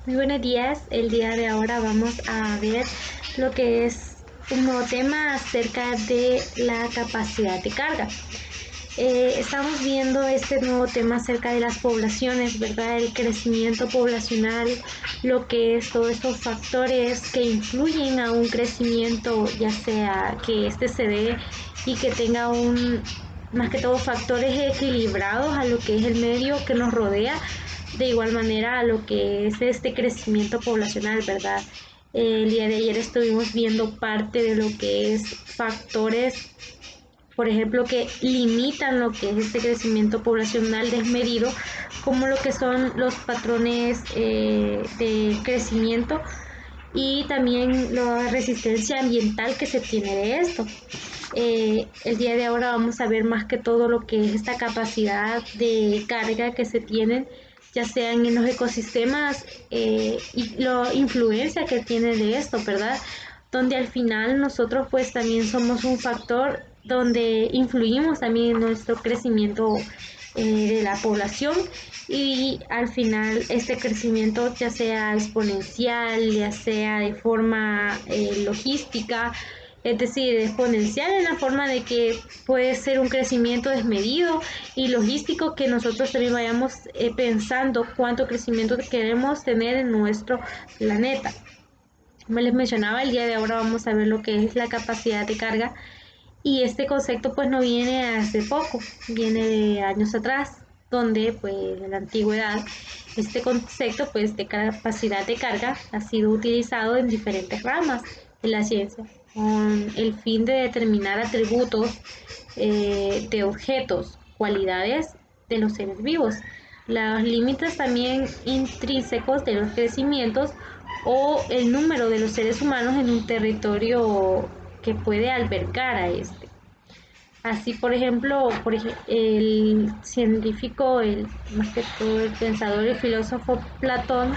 Muy buenos días. El día de ahora vamos a ver lo que es un nuevo tema acerca de la capacidad de carga. Estamos viendo este nuevo tema acerca de las poblaciones, ¿verdad? El crecimiento poblacional, lo que es todos estos factores que influyen a un crecimiento, ya sea que este se dé y que tenga más que todo factores equilibrados a lo que es el medio que nos rodea, de igual manera a lo que es este crecimiento poblacional, ¿verdad? El día de ayer estuvimos viendo parte de lo que es factores, por ejemplo, que limitan lo que es este crecimiento poblacional desmedido, como lo que son los patrones de crecimiento y también la resistencia ambiental que se tiene de esto. El día de ahora vamos a ver más que todo lo que es esta capacidad de carga que se tienen, ya sean en los ecosistemas y la influencia que tiene de esto, ¿verdad? Donde al final nosotros pues también somos un factor donde influimos también en nuestro crecimiento de la población y al final este crecimiento ya sea exponencial, ya sea de forma logística, es decir, exponencial en la forma de que puede ser un crecimiento desmedido y logístico que nosotros también vayamos pensando cuánto crecimiento queremos tener en nuestro planeta. Como les mencionaba, el día de ahora vamos a ver lo que es la capacidad de carga y este concepto pues no viene hace poco, viene de años atrás, donde pues en la antigüedad este concepto pues de capacidad de carga ha sido utilizado en diferentes ramas de la ciencia con el fin de determinar atributos de objetos, cualidades de los seres vivos, los límites también intrínsecos de los crecimientos o el número de los seres humanos en un territorio que puede albergar a este. Así, por ejemplo, el científico, más que todo el pensador y filósofo Platón,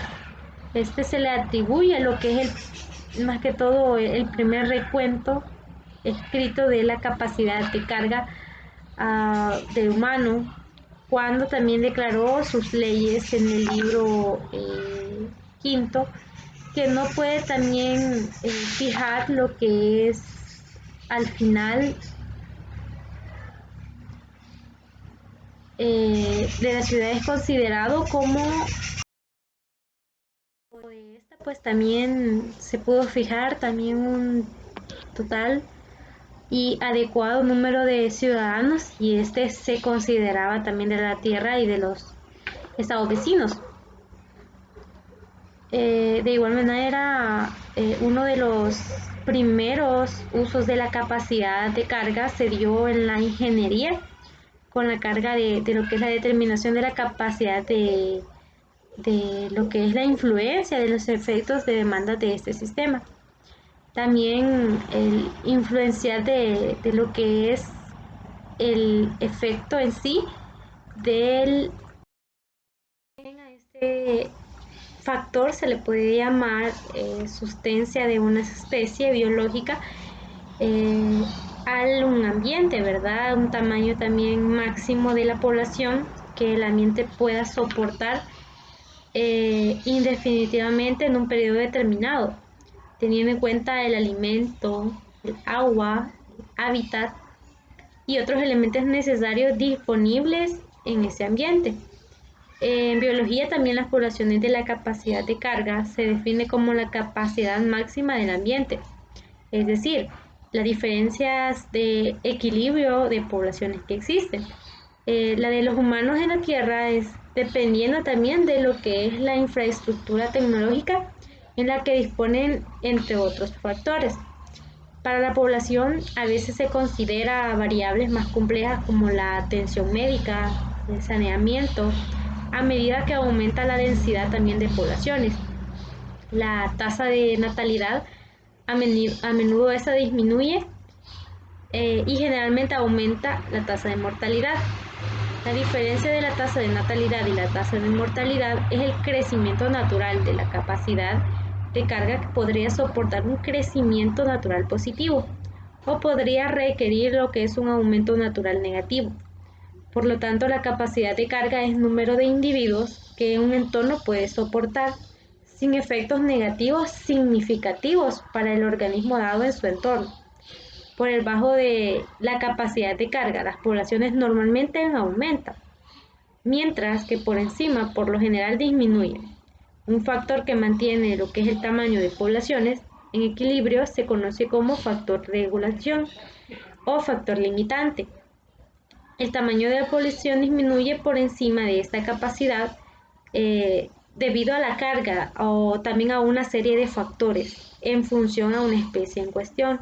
este se le atribuye lo que es más que todo el primer recuento escrito de la capacidad de carga del humano, cuando también declaró sus leyes en el libro quinto, que no puede también fijar lo que es al final de la ciudad es considerado como de esta pues también se pudo fijar también un total y adecuado número de ciudadanos y este se consideraba también de la tierra y de los estados vecinos. De igual manera, uno de los primeros usos de la capacidad de carga se dio en la ingeniería con la carga de lo que es la determinación de la capacidad de lo que es la influencia de los efectos de demanda de este sistema. También el influenciar de lo que es el efecto en sí del a este factor se le puede llamar sustancia de una especie biológica eh, a un ambiente, ¿verdad? Un tamaño también máximo de la población que el ambiente pueda soportar indefinitivamente en un periodo determinado, teniendo en cuenta el alimento, el agua, el hábitat y otros elementos necesarios disponibles en ese ambiente. En biología también las poblaciones de la capacidad de carga se define como la capacidad máxima del ambiente, es decir, las diferencias de equilibrio de poblaciones que existen. La de los humanos en la Tierra es dependiendo también de lo que es la infraestructura tecnológica en la que disponen, entre otros factores. Para la población a veces se considera variables más complejas como la atención médica, el saneamiento, a medida que aumenta la densidad también de poblaciones. La tasa de natalidad a menudo esa disminuye y generalmente aumenta la tasa de mortalidad. La diferencia de la tasa de natalidad y la tasa de mortalidad es el crecimiento natural de la capacidad de carga que podría soportar un crecimiento natural positivo o podría requerir lo que es un aumento natural negativo. Por lo tanto, la capacidad de carga es el número de individuos que un entorno puede soportar sin efectos negativos significativos para el organismo dado en su entorno. Por debajo de la capacidad de carga, las poblaciones normalmente aumentan, mientras que por encima, por lo general, disminuyen. Un factor que mantiene lo que es el tamaño de poblaciones en equilibrio se conoce como factor de regulación o factor limitante. El tamaño de la población disminuye por encima de esta capacidad debido a la carga o también a una serie de factores en función a una especie en cuestión.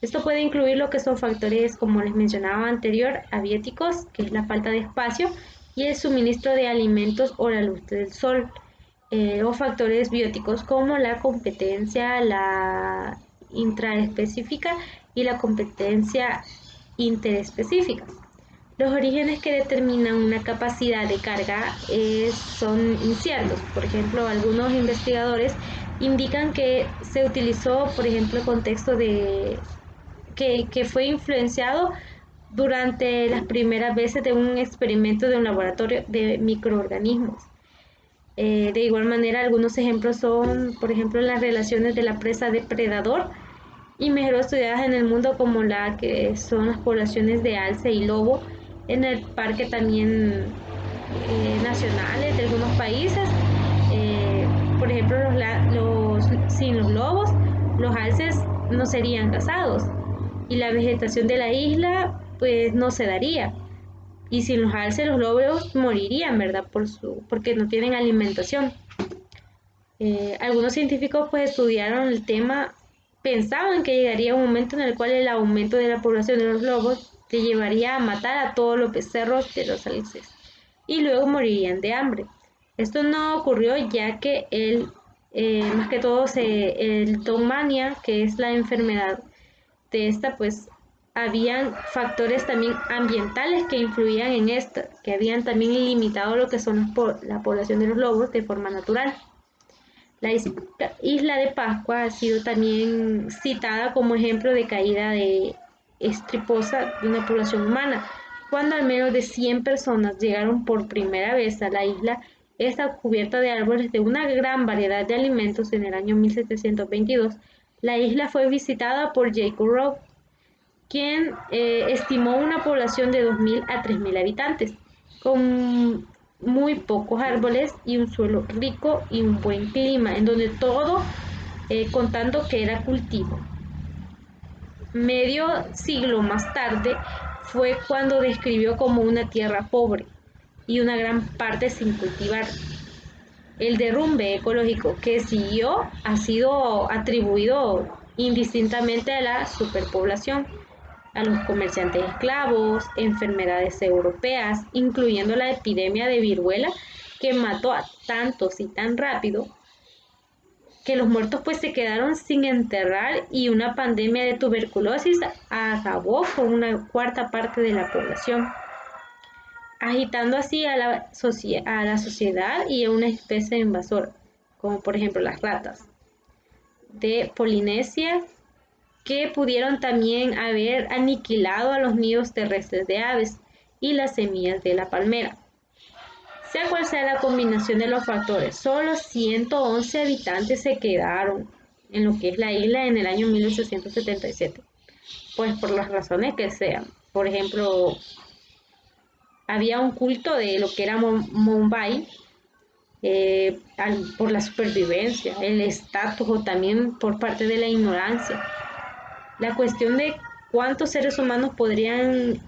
Esto puede incluir lo que son factores, como les mencionaba anterior, abióticos, que es la falta de espacio, y el suministro de alimentos o la luz del sol, o factores bióticos como la competencia, la intraespecífica y la competencia interespecífica. Los orígenes que determinan una capacidad de carga son inciertos. Por ejemplo, algunos investigadores indican que se utilizó, por ejemplo, el contexto de que fue influenciado durante las primeras veces de un experimento de un laboratorio de microorganismos. De igual manera, algunos ejemplos son, por ejemplo, las relaciones de la presa depredador y mejor estudiadas en el mundo, como la que son las poblaciones de alce y lobo en el parque también nacionales de algunos países. Por ejemplo, sin los lobos, los alces no serían cazados y la vegetación de la isla pues no se daría. Y sin los alces, los lobos morirían, ¿verdad? Porque no tienen alimentación. Algunos científicos pues estudiaron el tema, pensaban que llegaría un momento en el cual el aumento de la población de los lobos te llevaría a matar a todos los becerros de los alces y luego morirían de hambre. Esto no ocurrió, ya que más que todo el Tomania, que es la enfermedad de esta, pues habían factores también ambientales que influían en esta, que habían también limitado lo que son la población de los lobos de forma natural. La isla de Pascua ha sido también citada como ejemplo de caída de estriposa de una población humana. Cuando al menos de 100 personas llegaron por primera vez a la isla, esta cubierta de árboles de una gran variedad de alimentos en el año 1722, la isla fue visitada por Jacob Robb, quien estimó una población de 2.000 a 3.000 habitantes, con muy pocos árboles y un suelo rico y un buen clima, en donde todo contando que era cultivo. Medio siglo más tarde fue cuando describió como una tierra pobre y una gran parte sin cultivar. El derrumbe ecológico que siguió ha sido atribuido indistintamente a la superpoblación, a los comerciantes esclavos, enfermedades europeas, incluyendo la epidemia de viruela que mató a tantos y tan rápido que los muertos pues se quedaron sin enterrar, y una pandemia de tuberculosis acabó con una cuarta parte de la población, agitando así a la sociedad y a una especie invasora, como por ejemplo las ratas de Polinesia, que pudieron también haber aniquilado a los nidos terrestres de aves y las semillas de la palmera. Sea cual sea la combinación de los factores, solo 111 habitantes se quedaron en lo que es la isla en el año 1877, pues por las razones que sean. Por ejemplo, había un culto de lo que era Mumbai, por la supervivencia, el estatus, o también por parte de la ignorancia. La cuestión de cuántos seres humanos podrían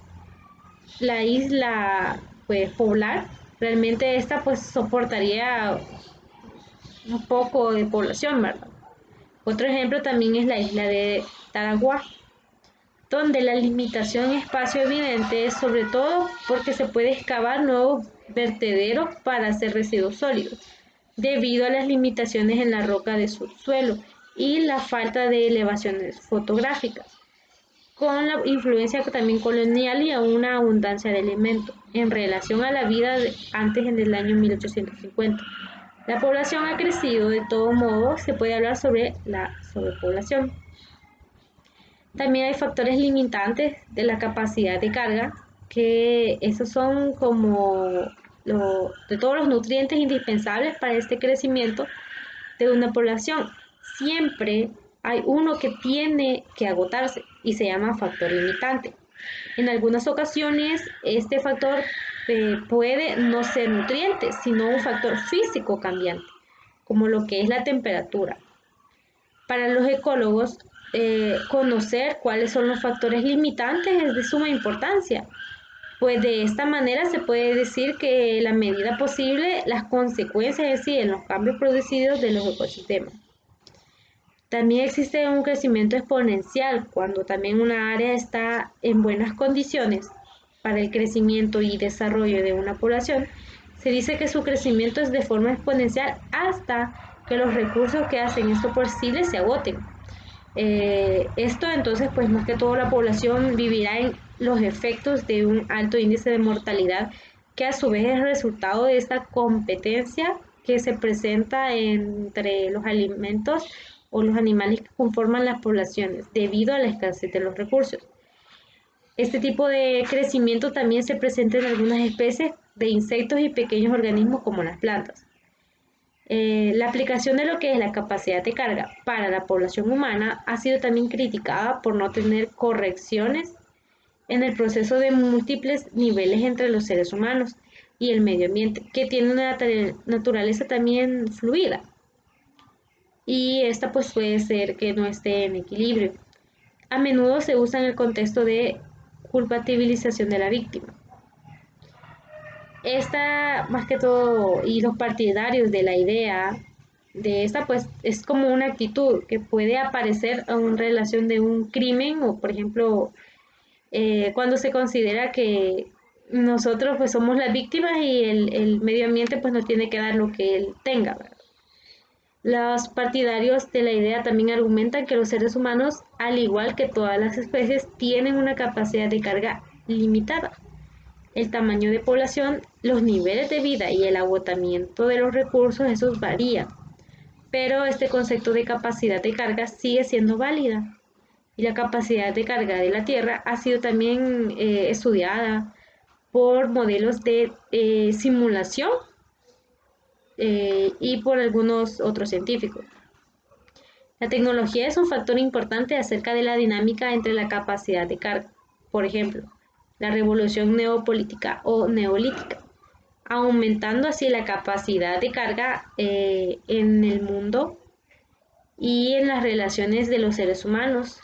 la isla pues poblar, realmente esta pues soportaría un poco de población, ¿verdad? Otro ejemplo también es la isla de Tarawa, donde la limitación en espacio evidente es sobre todo porque se puede excavar nuevos vertederos para hacer residuos sólidos, debido a las limitaciones en la roca de subsuelo y la falta de elevaciones fotográficas, con la influencia también colonial y a una abundancia de elementos en relación a la vida antes en el año 1850. La población ha crecido, de todo modo se puede hablar sobre la sobrepoblación. También hay factores limitantes de la capacidad de carga, que esos son como de todos los nutrientes indispensables para este crecimiento. de una población. Siempre hay uno que tiene que agotarse y se llama factor limitante. En algunas ocasiones este factor puede no ser nutriente, sino un factor físico cambiante, como lo que es la temperatura. Para los ecólogos, conocer cuáles son los factores limitantes es de suma importancia, pues de esta manera se puede decir que la medida posible las consecuencias, es decir, en los cambios producidos de los ecosistemas. También existe un crecimiento exponencial cuando también una área está en buenas condiciones para el crecimiento y desarrollo de una población. Se dice que su crecimiento es de forma exponencial hasta que los recursos que hacen esto posible se agoten. Esto entonces, pues más que todo la población vivirá en los efectos de un alto índice de mortalidad, que a su vez es resultado de esta competencia que se presenta entre los alimentos o los animales que conforman las poblaciones debido a la escasez de los recursos. Este tipo de crecimiento también se presenta en algunas especies de insectos y pequeños organismos como las plantas. La aplicación de lo que es la capacidad de carga para la población humana ha sido también criticada por no tener correcciones en el proceso de múltiples niveles entre los seres humanos y el medio ambiente, que tiene una naturaleza también fluida. Y esta pues puede ser que no esté en equilibrio. A menudo se usa en el contexto de culpabilización de la víctima. Esta, más que todo, y los partidarios de la idea de esta, pues es como una actitud que puede aparecer en relación de un crimen o, por ejemplo, cuando se considera que nosotros pues somos las víctimas y el medio ambiente pues nos tiene que dar lo que él tenga, ¿verdad? Los partidarios de la idea también argumentan que los seres humanos, al igual que todas las especies, tienen una capacidad de carga limitada. El tamaño de población, los niveles de vida y el agotamiento de los recursos, esos varían. Pero este concepto de capacidad de carga sigue siendo válida. Y la capacidad de carga de la Tierra ha sido también estudiada por modelos de simulación y por algunos otros científicos. La tecnología es un factor importante acerca de la dinámica entre la capacidad de carga. Por ejemplo, la revolución neopolítica o neolítica, aumentando así la capacidad de carga en el mundo y en las relaciones de los seres humanos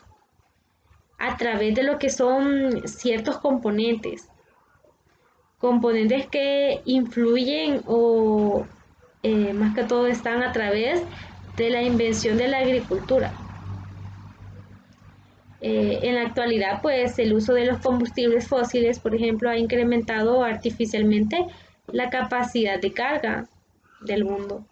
a través de lo que son ciertos componentes que influyen o más que todo están a través de la invención de la agricultura. En la actualidad, pues el uso de los combustibles fósiles, por ejemplo, ha incrementado artificialmente la capacidad de carga del mundo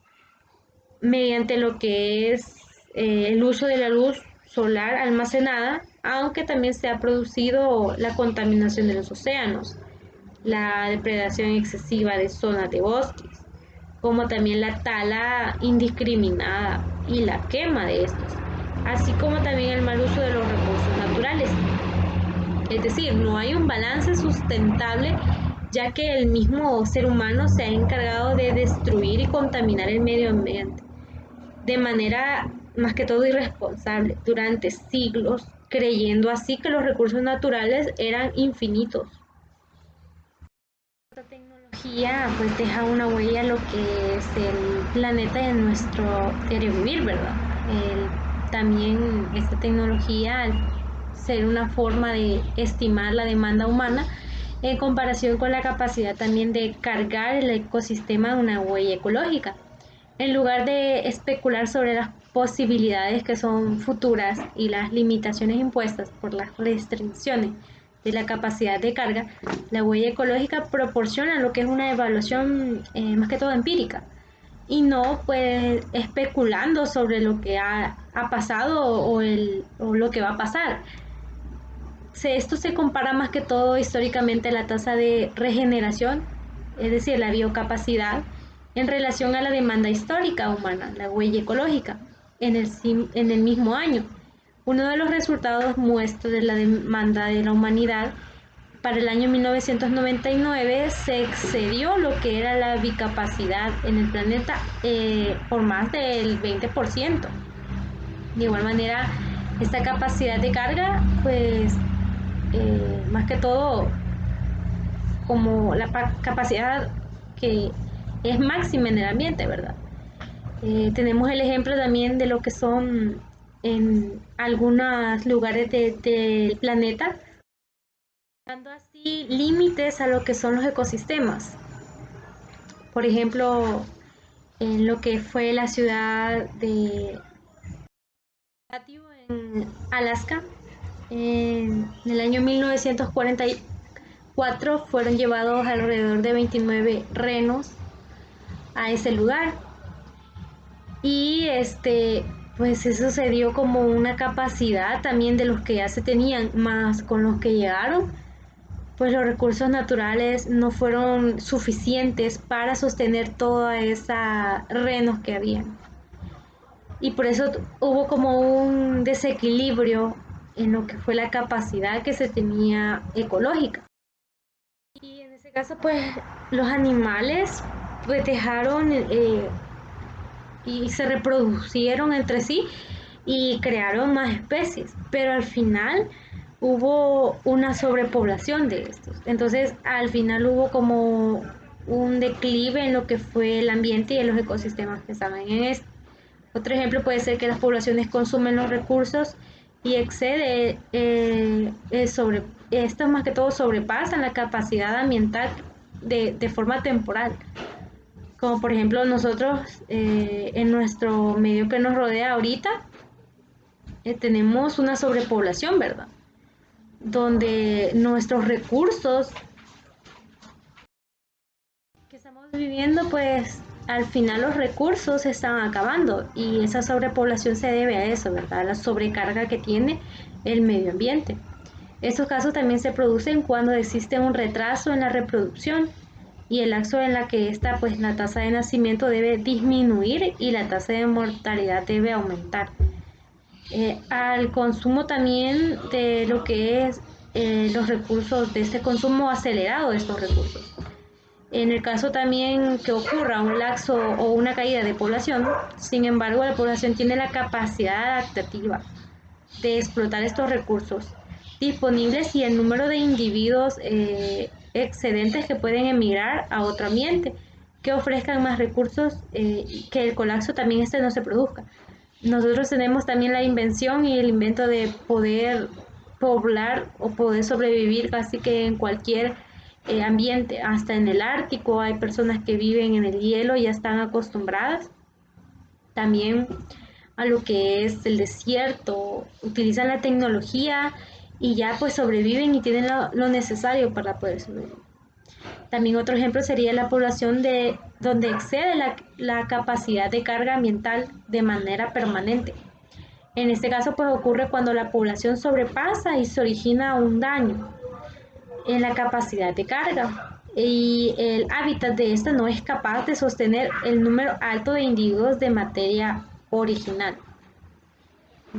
mediante lo que es el uso de la luz solar almacenada, aunque también se ha producido la contaminación de los océanos, la depredación excesiva de zonas de bosques, como también la tala indiscriminada y la quema de estos, así como también el mal uso de los recursos naturales. Es decir, no hay un balance sustentable, ya que el mismo ser humano se ha encargado de destruir y contaminar el medio ambiente de manera más que todo irresponsable durante siglos, creyendo así que los recursos naturales eran infinitos. Esta tecnología pues deja una huella en lo que es el planeta y en nuestro diario vivir, ¿verdad? También esta tecnología, al ser una forma de estimar la demanda humana, en comparación con la capacidad también de cargar el ecosistema de una huella ecológica. En lugar de especular sobre las posibilidades que son futuras y las limitaciones impuestas por las restricciones de la capacidad de carga, la huella ecológica proporciona lo que es una evaluación más que todo empírica y no pues especulando sobre lo que ha pasado o lo que va a pasar. Esto se compara más que todo históricamente a la tasa de regeneración, es decir, la biocapacidad, en relación a la demanda histórica humana, la huella ecológica, en el mismo año. Uno de los resultados muestra de la demanda de la humanidad para el año 1999 se excedió lo que era la bicapacidad en el planeta por más del 20%. De igual manera, esta capacidad de carga, pues más que todo como la capacidad que es máxima en el ambiente, ¿verdad? Tenemos el ejemplo también de lo que son en algunos lugares del planeta, dando así límites a lo que son los ecosistemas. Por ejemplo, en lo que fue la ciudad de en Alaska, en el año 1944 fueron llevados alrededor de 29 renos a ese lugar. Y pues eso se dio como una capacidad también de los que ya se tenían, más con los que llegaron, pues los recursos naturales no fueron suficientes para sostener toda esa renos que habían. Y por eso hubo como un desequilibrio en lo que fue la capacidad que se tenía ecológica. Y en ese caso, pues los animales pues dejaron y se reproducieron entre sí y crearon más especies, pero al final hubo una sobrepoblación de estos. Entonces, al final hubo como un declive en lo que fue el ambiente y en los ecosistemas que estaban en esto. Otro ejemplo puede ser que las poblaciones consumen los recursos y excede sobre estos más que todo sobrepasan la capacidad ambiental de forma temporal. Como por ejemplo nosotros en nuestro medio que nos rodea ahorita tenemos una sobrepoblación, ¿verdad? Donde nuestros recursos que estamos viviendo, pues al final los recursos se están acabando y esa sobrepoblación se debe a eso, ¿verdad? A la sobrecarga que tiene el medio ambiente. Estos casos también se producen cuando existe un retraso en la reproducción y el lapso en la que está, pues la tasa de nacimiento debe disminuir y la tasa de mortalidad debe aumentar. Al consumo también de lo que es los recursos, de este consumo acelerado de estos recursos. En el caso también que ocurra un laxo o una caída de población, sin embargo, la población tiene la capacidad adaptativa de explotar estos recursos disponibles y el número de individuos excedentes que pueden emigrar a otro ambiente que ofrezcan más recursos, que el colapso también no se produzca. Nosotros tenemos también la invención y el invento de poder poblar o poder sobrevivir casi que en cualquier ambiente, hasta en el Ártico hay personas que viven en el hielo y ya están acostumbradas. También a lo que es el desierto, utilizan la tecnología y ya pues sobreviven y tienen lo necesario para poder sobrevivir. También otro ejemplo sería la población de donde excede la capacidad de carga ambiental de manera permanente. En este caso pues ocurre cuando la población sobrepasa y se origina un daño en la capacidad de carga y el hábitat de esta no es capaz de sostener el número alto de individuos de materia original.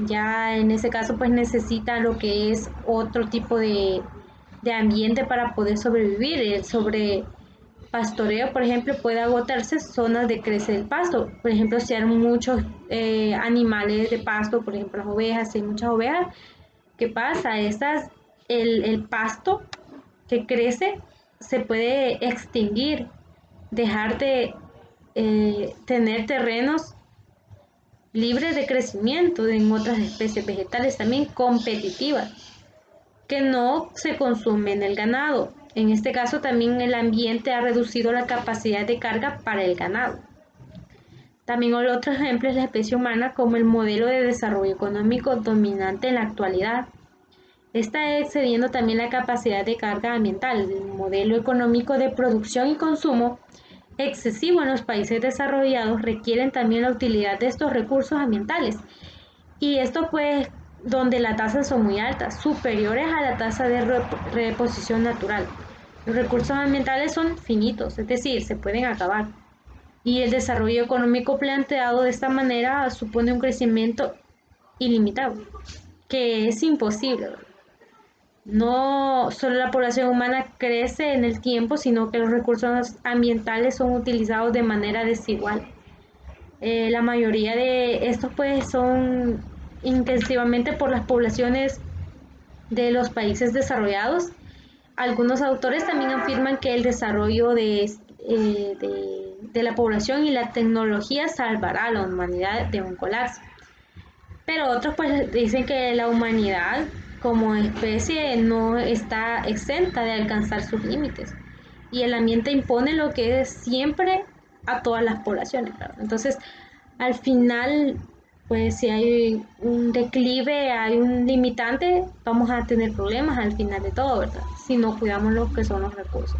Ya en ese caso pues necesita lo que es otro tipo de ambiente para poder sobrevivir. El sobrepastoreo, por ejemplo, puede agotarse zonas de crece del pasto. Por ejemplo, si hay muchos animales de pasto, por ejemplo las ovejas, si hay muchas ovejas, ¿qué pasa? El pasto que crece se puede extinguir, dejar de tener terrenos libres de crecimiento en otras especies vegetales también competitivas que no se consumen el ganado. En este caso también el ambiente ha reducido la capacidad de carga para el ganado. También otro ejemplo es la especie humana como el modelo de desarrollo económico dominante en la actualidad. Está excediendo también la capacidad de carga ambiental. El modelo económico de producción y consumo excesivo en los países desarrollados requieren también la utilidad de estos recursos ambientales. Y esto pues donde las tasas son muy altas, superiores a la tasa de reposición natural. Los recursos ambientales son finitos, es decir, se pueden acabar. Y el desarrollo económico planteado de esta manera supone un crecimiento ilimitado, que es imposible, ¿verdad? No solo la población humana crece en el tiempo, sino que los recursos ambientales son utilizados de manera desigual. La mayoría de estos pues son intensivamente por las poblaciones de los países desarrollados. Algunos autores también afirman que el desarrollo de la población y la tecnología salvará a la humanidad de un colapso. Pero otros pues dicen que la humanidad como especie no está exenta de alcanzar sus límites y el ambiente impone lo que es siempre a todas las poblaciones, ¿verdad? Entonces, al final, pues si hay un declive, hay un limitante, vamos a tener problemas al final de todo, ¿verdad? Si no cuidamos lo que son los recursos.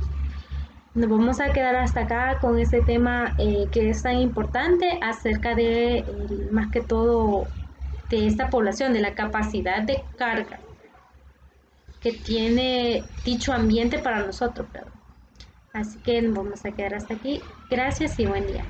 Nos vamos a quedar hasta acá con este tema que es tan importante acerca de, más que todo, de esta población, de la capacidad de carga que tiene dicho ambiente para nosotros, ¿verdad? Así que nos vamos a quedar hasta aquí. Gracias y buen día.